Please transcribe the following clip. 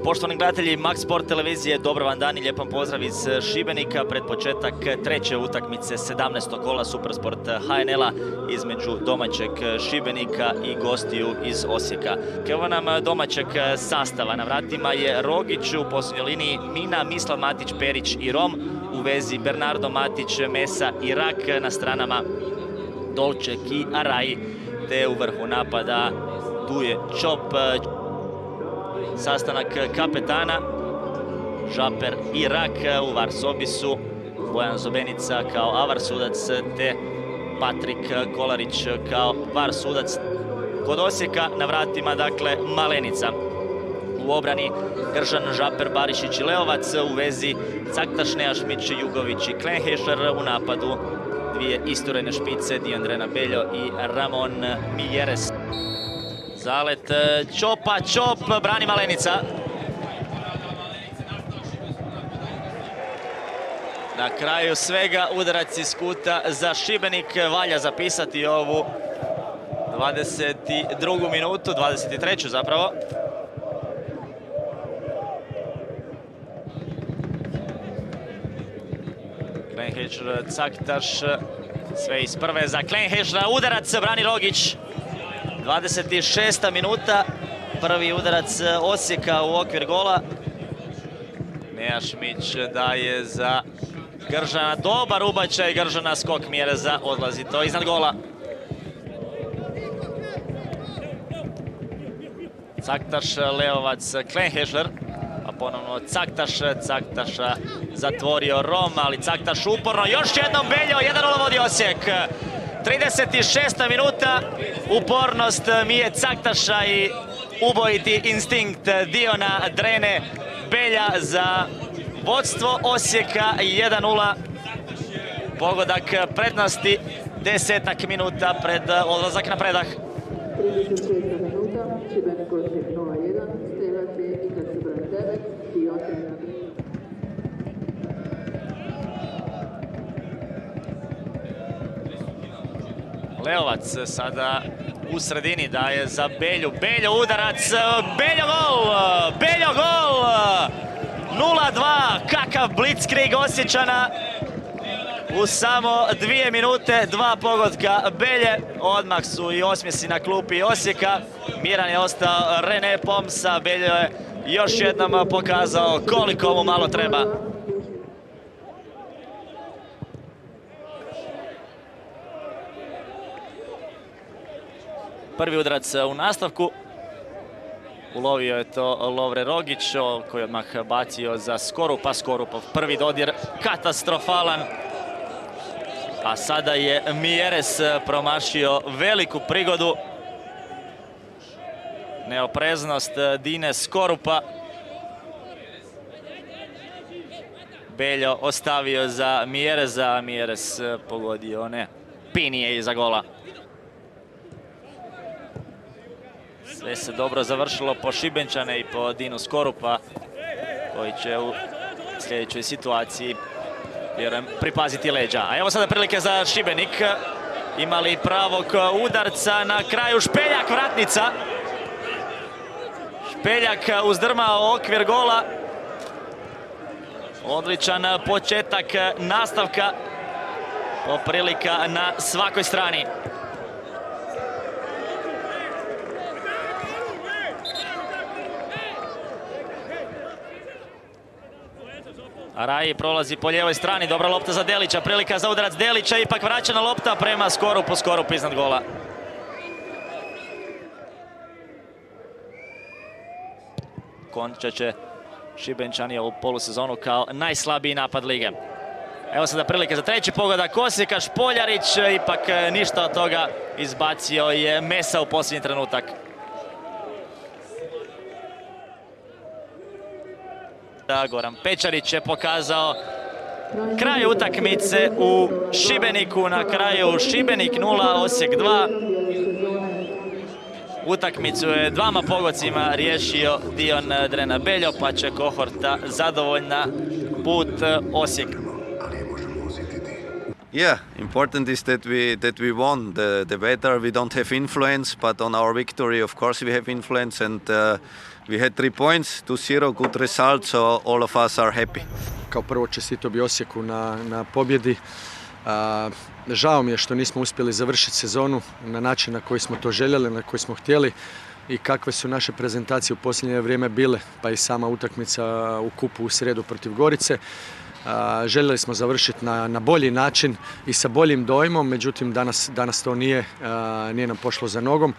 Poštovani gledatelji Max Sport televizije, dobro vam dan i lijepan pozdrav iz Šibenika pred početak treće utakmice 17. kola Supersport HNL-a između domaćeg Šibenika i gostiju iz Osijeka. Evo nam domaćeg sastava. Na vratima je Rogić, u posljednjoj liniji Mina, Mislav Matić, Perić i Rom. U vezi Bernardo Matić, Mesa i Rak, na stranama Dolček i Araji, te u vrhu napada tu je Čop. Sastanak kapetana Žaper i Rak, u VAR sobi su Bojan Zobenica kao AVAR sudac te Patrik Kolarić kao VAR sudac. Kod Osijeka na vratima dakle Malenica. U obrani Gržan, Žaper, Barišić i Leovac. U vezi Caktaš, Nejašmić, Jugović i Klenhešer. U napadu dvije isturene špice Diondrena Beljo i Ramon Mijeres. Zalet Čopa, Čop, brani Malenica. Na kraju svega udarac iz kuta za Šibenik. Valja zapisati ovu 22. minutu, 23. zapravo. Klenhešer, Caktaš, sve iz prve za Klenhešera. Udarac brani Rogić. 26. minuta, prvi udarac Osijeka u okvir gola. Nejašmić daje za Gržana, dobar ubačaj Gržana, skok Mjereza, odlazi to iznad gola. Caktaš, Leovac, Klenhešer, a ponovno Caktaš, Caktaša zatvorio Rom, ali Caktaš uporno, još jednom Beljo, 1:0 vodi Osijek. 36. minuta, upornost Mije Caktaša i ubojiti instinkt Diona Drene Belja za vodstvo Osijeka 1:0. Pogodak prednosti, 10 minuta pred odlazak na predah. 36. minuta, Šibenik Osijek 0:1, strelac je igrač broj 9, Dion Drena. Leovac sada u sredini daje za Belju. Beljo udarac, Beljo gol! Beljo gol! 0:2, kakav blitzkrieg Osječana. U samo 2 minute, 2 pogotka Belje. Odmah su i osmjesi na klupi Osijeka. Miran je ostao René Pomsa. Beljo je još jednom pokazao koliko mu malo treba. Prvi udarac u nastavku. Ulovio je to Lovre Rogić, koji je odmah bacio za Skorupa. Skorupov prvi dodir katastrofalan. A sada je Mijeres promašio veliku prigodu. Neopreznost Dine Skorupa. Beljo ostavio za Mijereza, Mijeres pogodio ne. Pinije iza gola. Sve se dobro završilo po Šibenčane i po Dinu Skorupa, koji će u sljedećoj situaciji, vjerujem, pripaziti leđa. A evo sada prilike za Šibenik. Imali pravog udarca na kraju. Špeljak, vratnica. Špeljak uzdrmao okvir gola. Odličan početak nastavka. Prilika na svakoj strani. Araji prolazi po lijevoj strani, dobra lopta za Delića, prilika za udarac Delića, ipak vraćena lopta prema Skorupu, Skorup iznad gola. Končat će Šibenčani ovu polusezonu kao najslabiji napad lige. Evo sada prilike za treći pogodak Osijeka, Špoljarić, ipak ništa od toga, izbacio je Mesa u posljednji trenutak. Goran Pečarić je pokazao kraj utakmice u Šibeniku. Na kraju Šibenik 0, Osijek 2. Utakmicu je dvama pogodcima riješio Dion Drena Beljo, pa će kohorta zadovoljna put Osijek. Yeah, important is that we won. The weather we don't have influence, but on our victory, of course, we have influence, and We had 3 points, 2-0, good result, so all of us are happy. Kao prvo čestito bi Osijeku na pobjedi. Žao mi je što nismo uspjeli završiti sezonu na način na koji smo to željeli, na koji smo htjeli i kakve su naše prezentacije u posljednje vrijeme bile, pa i sama utakmica u kupu u srijedu protiv Gorice. Željeli smo završiti na bolji način i sa boljim dojmom, međutim danas to nije nam pošlo za nogom.